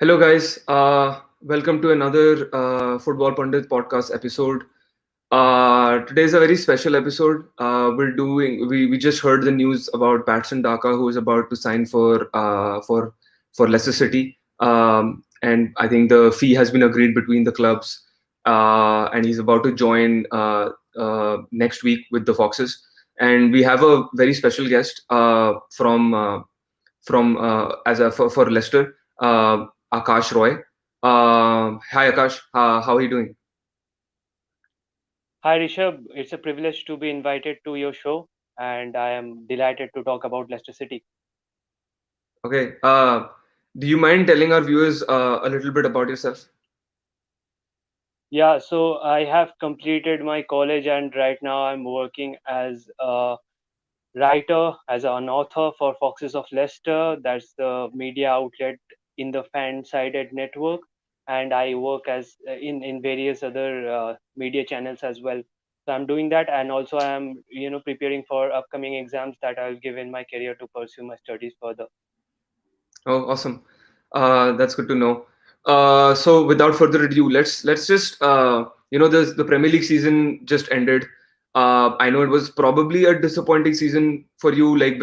Hello, guys. Welcome to another Football Pundit podcast episode. Today is a very special episode. We just heard the news about Patson Daka, who is about to sign for Leicester City, and I think the fee has been agreed between the clubs, and he's about to join next week with the Foxes. And we have a very special guest from as a for Leicester. Akash Roy. Hi Akash, how are you doing? Hi Rishabh, it's a privilege to be invited to your show, and I am delighted to talk about Leicester City. Okay. Do you mind telling our viewers a little bit about yourself? Yeah, so I have completed my college, and right now I'm working as a writer, as an author for Foxes of Leicester. That's the media outlet in the fan-sided network, and I work as in various other media channels as well. So I'm doing that, and also I'm preparing for upcoming exams that I'll give in my career to pursue my studies further. Oh, awesome. That's good to know. So without further ado, let's just the Premier League season just ended. I know it was probably a disappointing season for you, like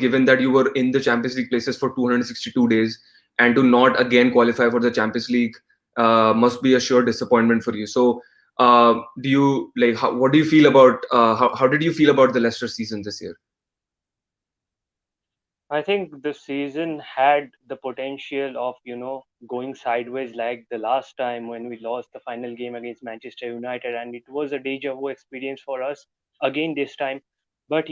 given that you were in the Champions League places for 262 days, and to not again qualify for the Champions League must be a sure disappointment for you. So, do you like what do you feel about how did you feel about the Leicester season this year? I think the season had the potential of, going sideways like the last time when we lost the final game against Manchester United, and it was a deja vu experience for us again this time. But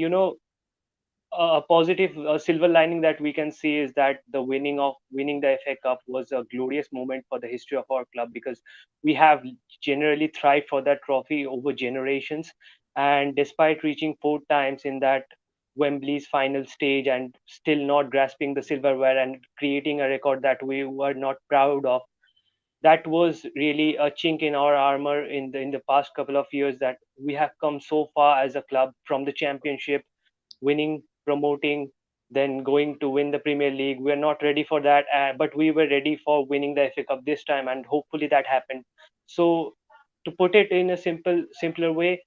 a positive silver lining that we can see is that the winning the FA Cup was a glorious moment for the history of our club, because we have generally thrived for that trophy over generations, and despite reaching four times in that Wembley's final stage and still not grasping the silverware and creating a record that we were not proud of, that was really a chink in our armor in the past couple of years, that we have come so far as a club from the championship, winning, promoting, then going to win the Premier League. We're not ready for that, but we were ready for winning the FA Cup this time, and hopefully that happened. So, to put it in a simpler way,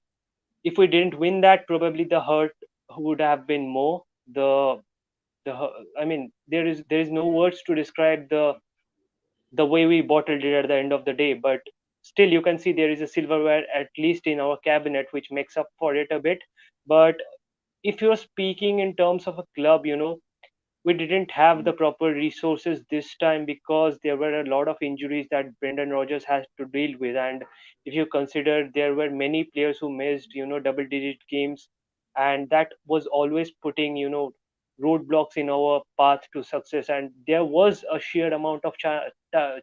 if we didn't win that, probably the hurt would have been more. I mean, there is no words to describe the way we bottled it at the end of the day, but still you can see there is a silverware at least in our cabinet which makes up for it a bit. But if you're speaking in terms of a club, we didn't have the proper resources this time because there were a lot of injuries that Brendan Rodgers has to deal with. And if you consider, there were many players who missed, double digit games, and that was always putting, roadblocks in our path to success. And there was a sheer amount of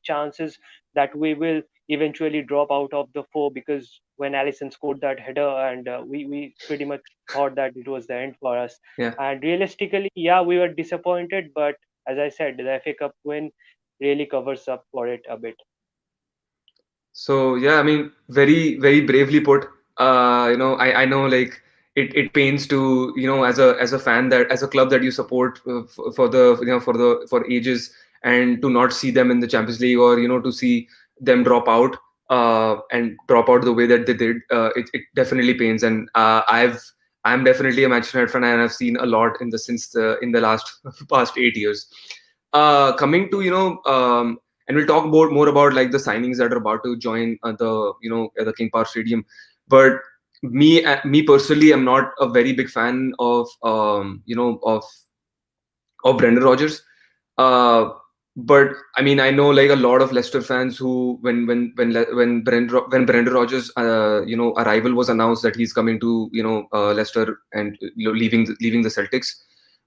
chances that we will eventually drop out of the four, because when Allison scored that header, and we pretty much thought that it was the end for us. Yeah. And realistically, yeah, we were disappointed, but as I said, the FA Cup win really covers up for it a bit. So yeah, I mean, very bravely put. I know like it pains to as a fan that as a club that you support for the for ages, and to not see them in the Champions League, or to see them drop out and drop out the way that they did. It definitely pains, and I'm definitely a Manchester United fan, and I've seen a lot in the last past 8 years. Coming to and we'll talk about more about like the signings that are about to join the King Power Stadium. But me personally, I'm not a very big fan of Brendan Rodgers. Uh, but I mean, I know like a lot of Leicester fans who, when Brendan Rodgers arrival was announced that he's coming to Leicester, and leaving the Celtics,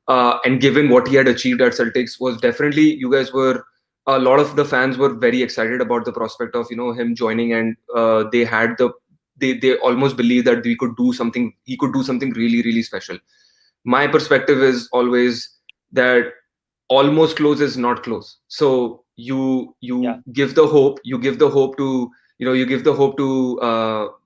and given what he had achieved at Celtics, was definitely, you guys were, a lot of the fans were very excited about the prospect of him joining, and they almost believed that he could do something really really special. My perspective is always that almost close is not close. So Yeah, you give the hope to you give the hope to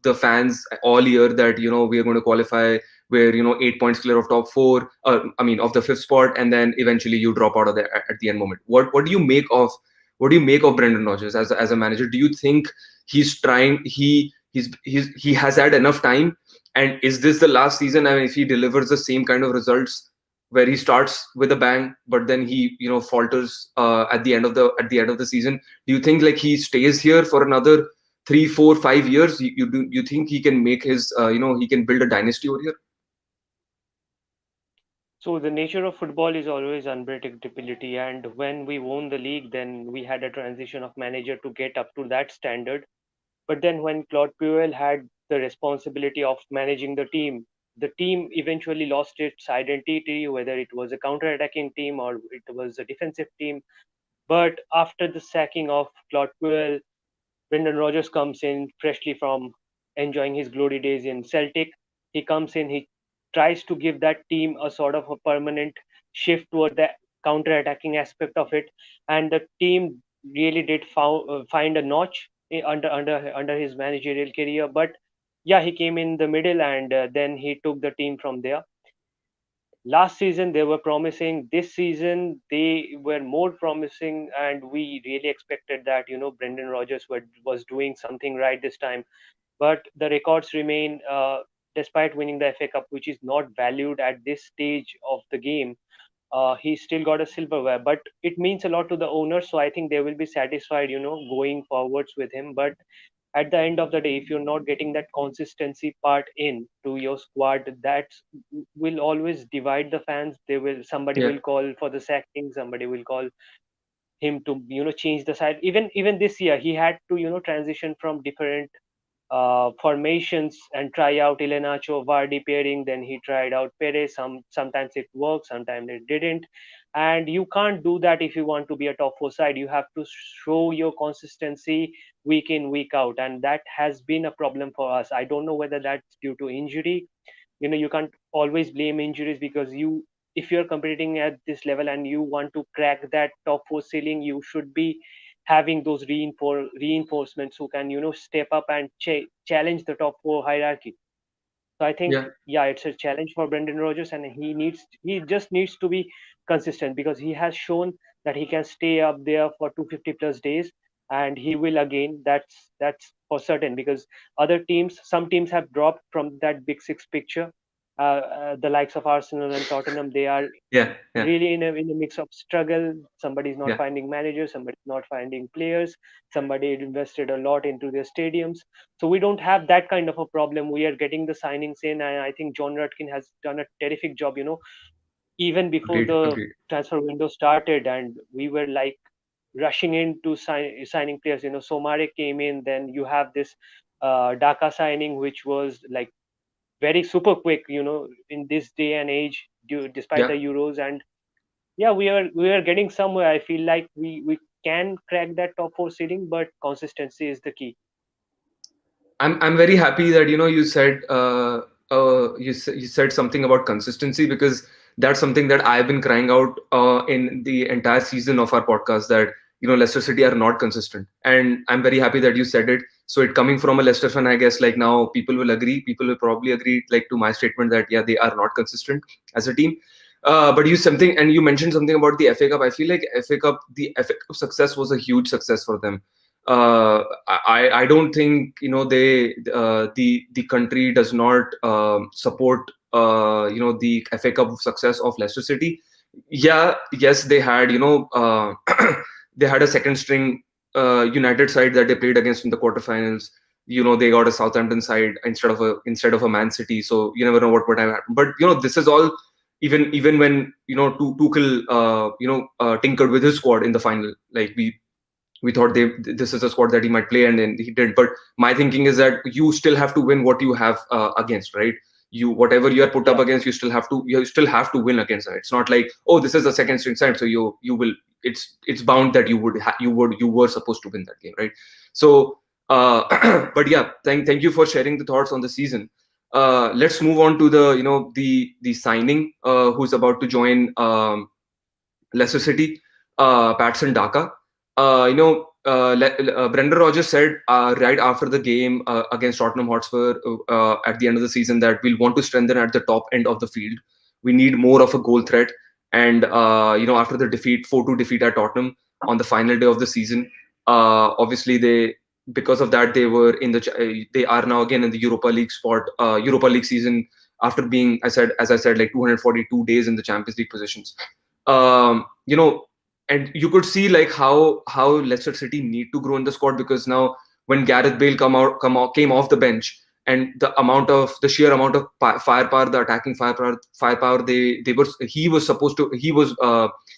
the fans all year that we are going to qualify, where 8 points clear of top four, I mean of the fifth spot, and then eventually you drop out of the at the end moment. What do you make of What do you make of Brendan Rodgers as a manager? Do you think he's trying? He has had enough time, and is this the last season? I mean, if he delivers the same kind of results, where he starts with a bang, but then he falters at the end of the season, do you think like he stays here for another 3, 4, 5 years? You think he can make his he can build a dynasty over here? So the nature of football is always unpredictability, and when we won the league, then we had a transition of manager to get up to that standard. But then when Claude Puel had the responsibility of managing the team eventually lost its identity, whether it was a counter-attacking team or it was a defensive team. But after the sacking of Claude Puel, Brendan Rodgers comes in freshly from enjoying his glory days in Celtic. He comes in, he tries to give that team a sort of a permanent shift toward the counter-attacking aspect of it, and the team really did find a notch under his managerial career. But yeah, he came in the middle, and then he took the team from there. Last season they were promising. This season they were more promising, and we really expected that Brendan Rodgers was doing something right this time. But the records remain, despite winning the FA Cup, which is not valued at this stage of the game. He still got a silverware, but it means a lot to the owner. So I think they will be satisfied, going forwards with him. But at the end of the day, if you're not getting that consistency part in to your squad, that will always divide the fans. Somebody Yeah, will call for the sacking, somebody will call him to change the side. Even this year he had to transition from different formations and try out Iheanacho Vardy pairing. Then he tried out Perez. Sometimes it worked, sometimes it didn't. And you can't do that if you want to be a top four side. You have to show your consistency week in, week out. And that has been a problem for us. I don't know whether that's due to injury. You can't always blame injuries, because if you're competing at this level and you want to crack that top four ceiling, you should be having those reinforcements who can step up and challenge the top four hierarchy. So I think, yeah. yeah, it's a challenge for Brendan Rodgers, and he just needs to be consistent, because he has shown that he can stay up there for 250 plus days, and he will again. That's for certain, because some teams have dropped from that big six picture. The likes of Arsenal and Tottenham, they are Yeah, yeah, really in a mix of struggle. Somebody's not yeah, finding managers, somebody's not finding players, somebody had invested a lot into their stadiums. So we don't have that kind of a problem. We are getting the signings in, and I think John Rutkin has done a terrific job, even before agreed, the agreed. transfer window started, and we were like rushing in to signing players. Somare came in, then you have this Daka signing, which was like very super quick, in this day and age, despite the Yeah. Euros. And yeah, we are getting somewhere. I feel like we can crack that top four seeding, but consistency is the key. I'm very happy that you said you said something about consistency, because that's something that I've been crying out in the entire season of our podcast, that Leicester City are not consistent, and I'm very happy that you said it. So it coming from a Leicester fan, I guess like now people will agree. People will probably agree like to my statement that yeah, they are not consistent as a team. But you mentioned something about the FA Cup. I feel like the FA Cup success was a huge success for them. I don't think the country does not support the FA Cup success of Leicester City. Yeah, yes, they had they had a second string United side that they played against in the quarterfinals. They got a Southampton side instead of a Man City, so you never know what would have happened. But this is all, even when Tuchel tinkered with his squad in the final. Like we thought this is a squad that he might play, and then he did. But my thinking is that you still have to win what you have against, right? Whatever you are put up Yeah, against, you still have to win against it. It's not like, oh, this is a second string side, so you will it's bound that you were supposed to win that game, right? So but yeah, thank you for sharing the thoughts on the season. Let's move on to the signing who's about to join Leicester City, Patson Daka. Brendan Rodgers said right after the game against Tottenham Hotspur at the end of the season that we'll want to strengthen at the top end of the field. We need more of a goal threat. And after the 4-2 defeat at Tottenham, on the final day of the season. Obviously, they because of that they were in the they are now again in the Europa League spot, Europa League season after being, as I said, like 242 days in the Champions League positions. You know, and you could see like how Leicester City need to grow in the squad, because now when Gareth Bale came off the bench, and the sheer amount of firepower, the attacking firepower they were he was supposed to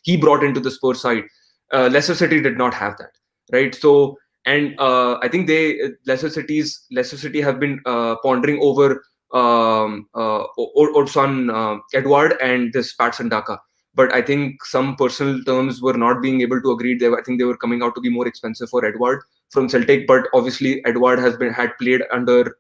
he brought into the Spurs side. Leicester City did not have that, right? So, and I think Leicester City have been pondering over Odson Edward and this Patson Daka. But I think some personal terms were not being able to agree. I think they were coming out to be more expensive for Edward from Celtic. But obviously, Edward had played under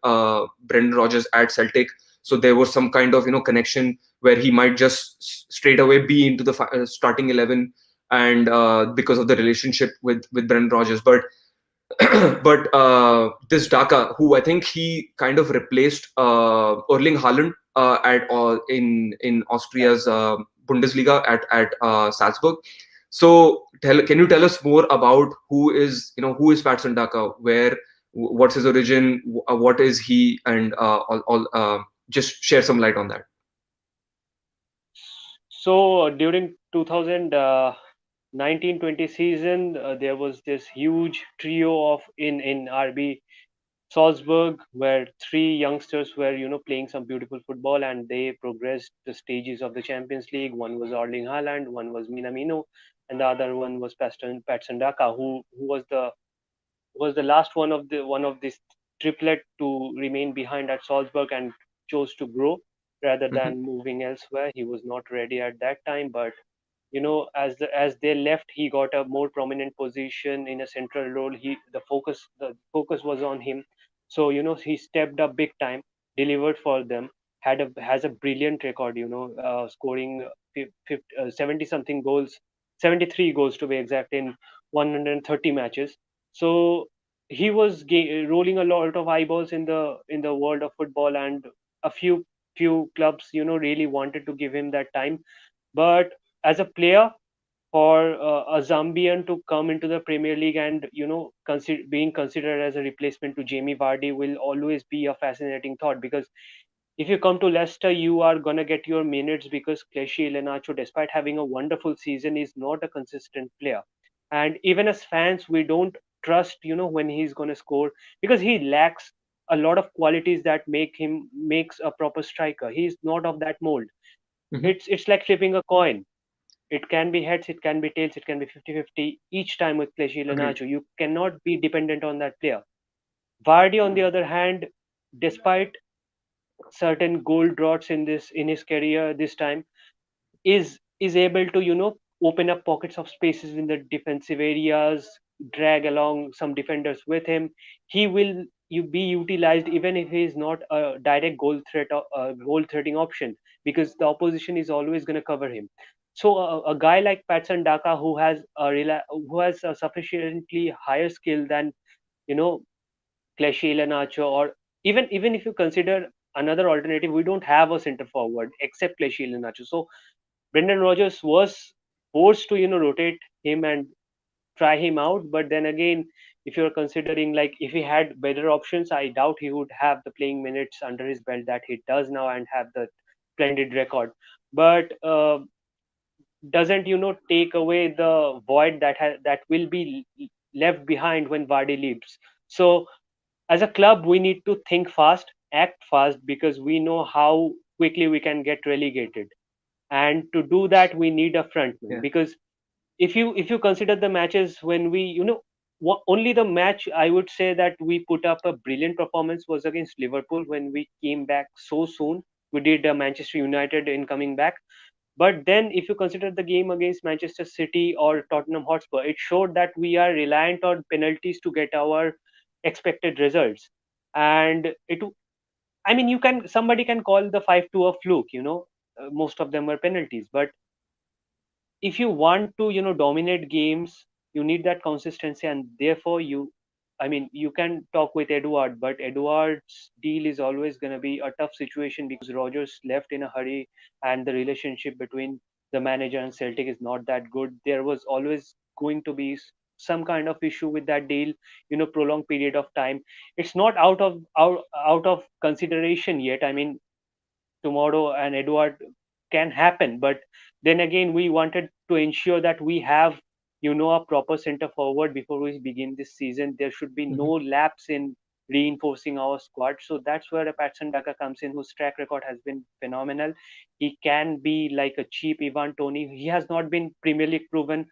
Brendan Rodgers at Celtic, so there was some kind of connection where he might just straight away be into the starting 11, and because of the relationship with Brendan Rodgers. But this Daka, who I think he kind of replaced Erling Haaland at in Austria's Bundesliga at Salzburg. So can you tell us more about who is Patson Daka? What's his origin? What is he? And just share some light on that. So during 2019-20 season, there was this huge trio of in RB Salzburg, where three youngsters were, playing some beautiful football, and they progressed the stages of the Champions League. One was Erling Haaland, one was Minamino, and the other one was Patson Daka, who was the last one of this triplet to remain behind at Salzburg and chose to grow rather Hmm. than moving elsewhere. He was not ready at that time, but as they left, he got a more prominent position in a central role. The focus was on him, so he stepped up big time, delivered for them, has a brilliant record, scoring 70 something goals, 73 goals to be exact, in 130 matches. So he was rolling a lot of eyeballs in the world of football, and a few clubs really wanted to give him that time. But as a player, for a Zambian to come into the Premier League and being considered as a replacement to Jamie Vardy will always be a fascinating thought, because if you come to Leicester, you are gonna get your minutes, because Clichy Iheanacho, despite having a wonderful season, is not a consistent player. And even as fans, we don't trust when he's gonna score, because he lacks a lot of qualities that makes a proper striker. He's not of that mold. Hmm. It's like flipping a coin. It can be heads, it can be tails, it can be 50-50 each time with Clichy Agreed. Iheanacho. You cannot be dependent on that player. Vardy, on the other hand, despite certain goal droughts in his career this time, is able to open up pockets of spaces in the defensive areas, drag along some defenders with him. He will you be utilized even if he is not a direct goal threatening option, because the opposition is always going to cover him. So a guy like Patson Daka, who has a sufficiently higher skill than you know Clichy Iheanacho, or even if you consider another alternative, we don't have a center forward except Clichy Iheanacho. So Brendan Rodgers was forced to rotate him and try him out. But then again, if you're considering, like, if he had better options, I doubt he would have the playing minutes under his belt that he does now and have the splendid record. But doesn't take away the void that will be left behind when Vardy leaves. So as a club, we need to think fast, act fast, because we know how quickly we can get relegated. And to do that, we need a frontman, Yeah. because if you consider the matches when we only the match I would say that we put up a brilliant performance was against Liverpool, when we came back so soon. We did Manchester United in coming back. But then if you consider the game against Manchester City or Tottenham Hotspur, it showed that we are reliant on penalties to get our expected results. And I mean, somebody can call the 5-2 a fluke, most of them were penalties. But if you want to dominate games, you need that consistency. And therefore you can talk with Edward, but Edward's deal is always going to be a tough situation, because Rogers left in a hurry, and the relationship between the manager and Celtic is not that good. There was always going to be some kind of issue with that deal, prolonged period of time. It's not out of consideration yet. I mean, tomorrow and Edward can happen. But then again, we wanted to ensure that we have, a proper center forward before we begin this season. There should be no Mhm. lapse in reinforcing our squad. So that's where a Patson Daka comes in, whose track record has been phenomenal. He can be like a cheap Ivan Tony. He has not been Premier League proven.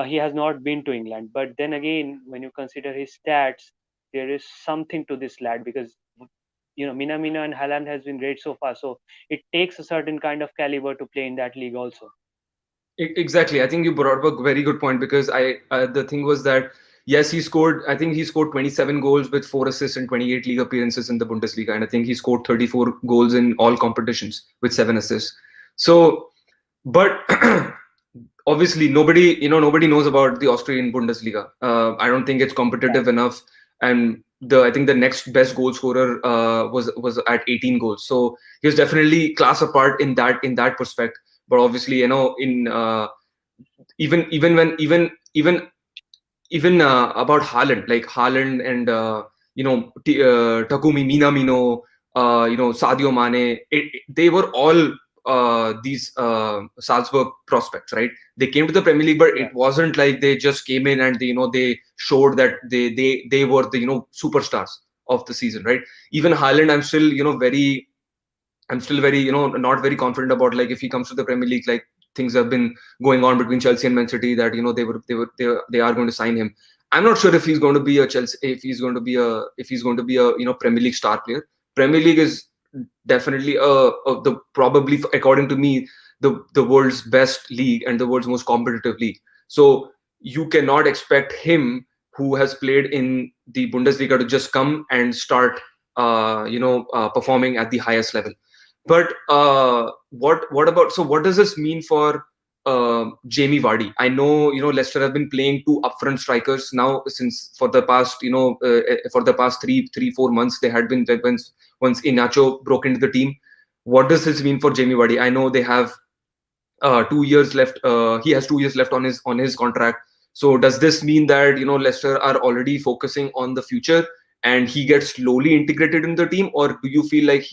He has not been to England. But then again, when you consider his stats, there is something to this lad because Minamino and Haaland has been great so far. So it takes a certain kind of caliber to play in that league also. Exactly. I think you brought up a very good point because the thing was that yes, he scored. I think he scored 27 goals with 4 assists and 28 league appearances in the Bundesliga, and I think he scored 34 goals in all competitions with 7 assists. So, but obviously nobody knows about the Austrian Bundesliga. I don't think it's Yeah. competitive enough, and the I think the next best goal scorer was at 18 goals. So he was definitely class apart in that perspective. But obviously, in even when even about Haaland, like Haaland and Takumi Minamino, Sadio Mane, they were all these Salzburg prospects, right? They came to the Premier League, but Yeah. it wasn't like they just came in and they showed that they were the superstars of the season, right? Even Haaland, I'm still very, not very confident about like if he comes to the Premier League, like things have been going on between Chelsea and Man City that they are going to sign him. I'm not sure if he's going to be a Chelsea, if he's going to be a Premier League star player. Premier League is definitely the probably according to me the world's best league and the world's most competitive league. So you cannot expect him who has played in the Bundesliga to just come and start performing at the highest level. But what about, so what does this mean for Jamie Vardy? I know Leicester have been playing two upfront strikers now since for the past for the past 3-4 months they had been once Inacho broke into the team. What does this mean for Jamie Vardy? I know they have 2 years left. He has 2 years left on his contract. So does this mean that Leicester are already focusing on the future and he gets slowly integrated in the team, or do you feel like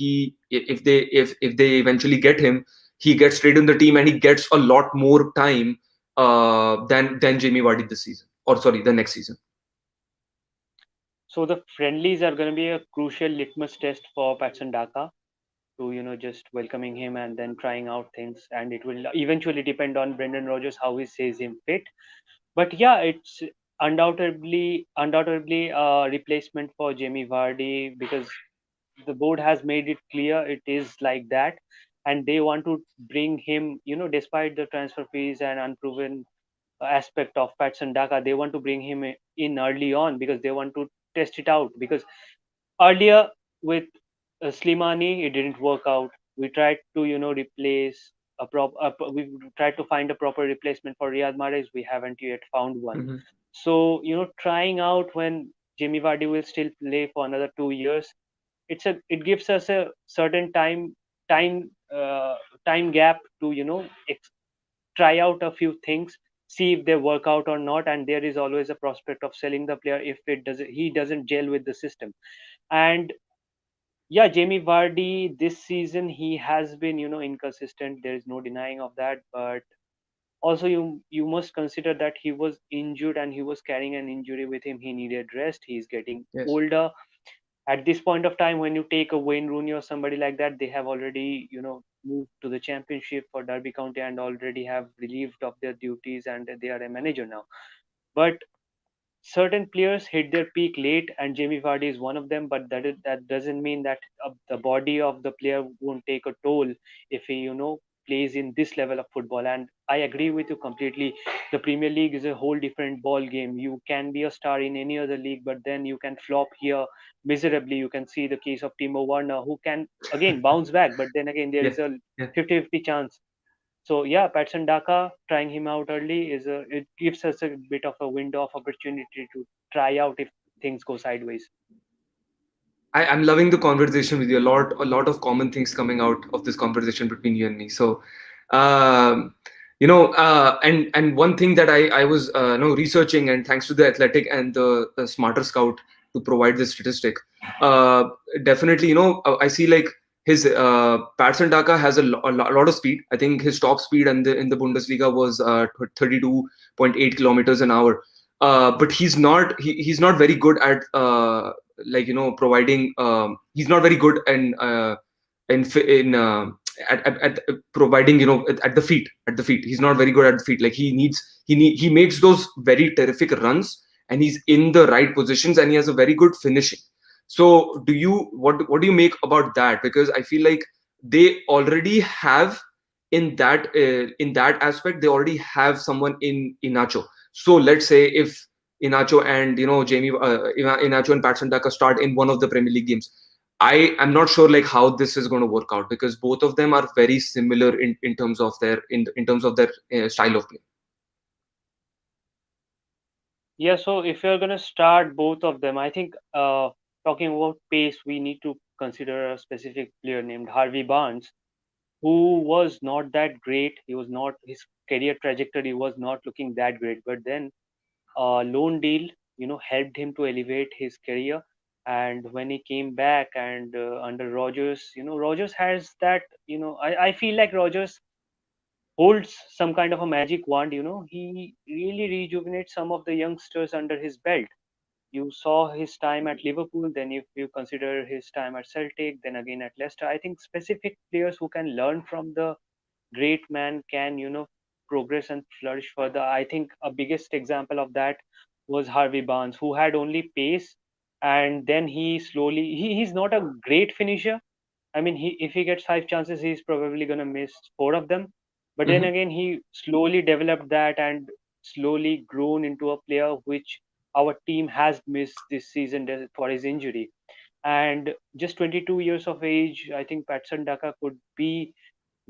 if they eventually get him, he gets straight in the team and he gets a lot more time than Jamie Vardy this season, or sorry, the next season? So the friendlies are going to be a crucial litmus test for Patson Daka to, just welcoming him and then trying out things. And it will eventually depend on Brendan Rodgers how he says him fit. But yeah, it's undoubtedly a replacement for Jamie Vardy because the board has made it clear it is like that, and they want to bring him, despite the transfer fees and unproven aspect of Patson Daka, they want to bring him in early on because they want to test it out. Because earlier with Slimani, it didn't work out. We tried to, replace we tried to find a proper replacement for Riyad Mahrez. We haven't yet found one. Mhm. So, trying out when Jimmy Vardy will still play for another 2 years, it gives us a certain time uh, time gap to, try out a few things, see if they work out or not, and there is always a prospect of selling the player if he doesn't gel with the system. And yeah, Jamie Vardy this season he has been, inconsistent. There is no denying of that. But also you must consider that he was injured and he was carrying an injury with him. He needed rest. He's getting Yes. older. At this point of time, when you take a Wayne Rooney or somebody like that, they have already, moved to the championship for Derby County and already have relieved of their duties and they are a manager now. But certain players hit their peak late, and Jamie Vardy is one of them. But that doesn't mean that the body of the player won't take a toll if he, plays in this level of football. And I agree with you completely. The Premier League is a whole different ball game. You can be a star in any other league, but then you can flop here miserably. You can see the case of Timo Werner, who can again bounce back, but then again there Yeah. is a Yeah. 50-50 chance. So yeah, Patson Daka trying him out early it gives us a bit of a window of opportunity to try out if things go sideways. I'm loving the conversation with you. A lot of common things coming out of this conversation between you and me. So Um, and one thing that I was researching, and thanks to the Athletic and the Smarter Scout to provide this statistic, uh, definitely, I see like his Patson Daka has a lot of speed. I think his top speed in the Bundesliga was 32.8 kilometers an hour. But he's not very good at providing. He's not very good in at providing, at the feet. He's not very good at the feet. Like he makes those very terrific runs, and he's in the right positions, and he has a very good finishing. So what do you make about that? Because I feel like they already have, in that aspect, they already have someone in Inacho. So let's say if Inacho and Inacho and Patson Daka start in one of the Premier League games, I am not sure like how this is going to work out, because both of them are very similar in terms of their style of play. Yeah, so if you're gonna start both of them, I think talking about pace, we need to consider a specific player named Harvey Barnes, who was not that great. He was not his career trajectory was not looking that great, but then loan deal, helped him to elevate his career. And when he came back and under Rodgers, Rodgers has that, I feel like Rodgers holds some kind of a magic wand. He really rejuvenates some of the youngsters under his belt. You saw his time at Liverpool, then if you consider his time at Celtic, then again at Leicester, I think specific players who can learn from the great man can, progress and flourish further. I think a biggest example of that was Harvey Barnes, who had only pace, and then he's not a great finisher. I mean, if he gets five chances, he's probably gonna miss four of them. But then Hmm. again, he slowly developed that and slowly grown into a player which our team has missed this season for his injury. And just 22 years of age, I think Patson Daka could be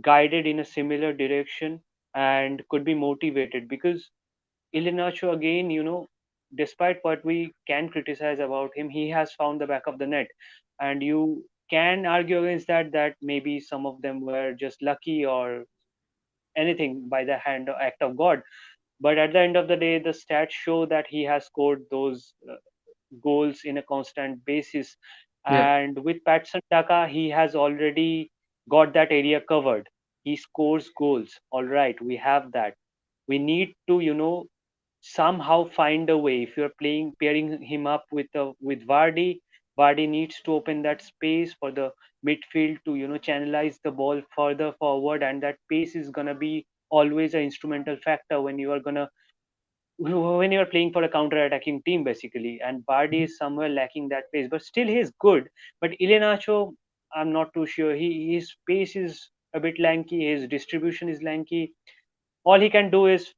guided in a similar direction and could be motivated, because Ilinacho again, despite what we can criticize about him, he has found the back of the net. And you can argue against that maybe some of them were just lucky or anything by the hand or act of God. But at the end of the day, the stats show that he has scored those goals in a constant basis. Yeah. And with Patson Daka, he has already got that area covered. He scores goals. All right, we have that. We need to, somehow find a way. If you're pairing him up with Vardy, Vardy needs to open that space for the midfield to channelize the ball further forward, and that pace is gonna be always an instrumental factor when you're playing for a counter-attacking team, basically. And Vardy is somewhere lacking that pace, but still he's good. But Iheanacho, I'm not too sure. His pace is a bit lanky. His distribution is lanky. All he can do is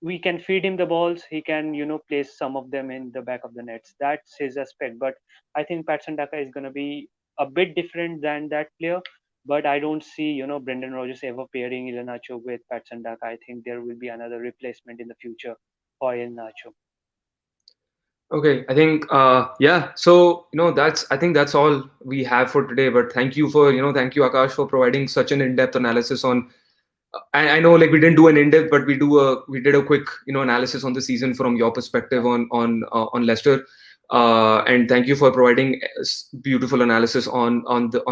we can feed him the balls. He can place some of them in the back of the nets. That's his aspect. But I think Patson Daka is going to be a bit different than that player. But I don't see Brendan Rodgers ever pairing Iheanacho with Patson Daka. I think there will be another replacement in the future for Iheanacho. Okay, I think yeah. So that's I think that's all we have for today. But thank you Akash for providing such an in-depth analysis on. I know like we didn't do an in-depth, but we did a quick analysis on the season from your perspective on Leicester. And thank you for providing beautiful analysis on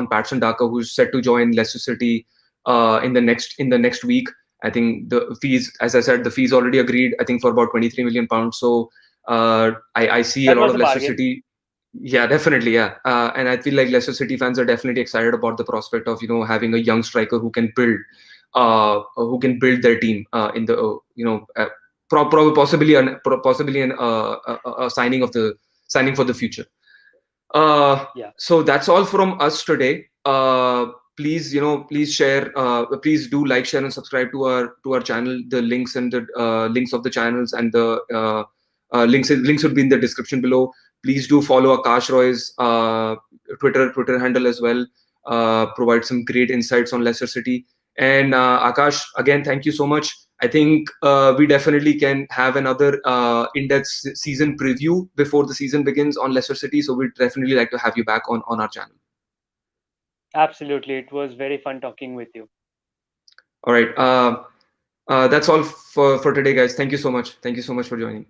Patson Daka, who's set to join Leicester City in the next week. I think the fees, as I said, the fees already agreed. I think for about 23 million pounds. So I see a That lot was of a Leicester bargain. City. Yeah, definitely. Yeah, and I feel like Leicester City fans are definitely excited about the prospect of having a young striker who can build their team in the possibly a signing for the future. Uh, Yeah, so that's all from us today. Please share. Please do like, share, and subscribe to our channel. The links and the links of the channels and the links would be in the description below. Please do follow Akash Roy's Twitter handle as well. Provide some great insights on Leicester City. And Akash, again, thank you so much. I think we definitely can have another in-depth season preview before the season begins on Leicester City. So we'd definitely like to have you back on our channel. absolutely. It was very fun talking with you. All right. That's all for today, guys. Thank you so much. Thank you so much for joining.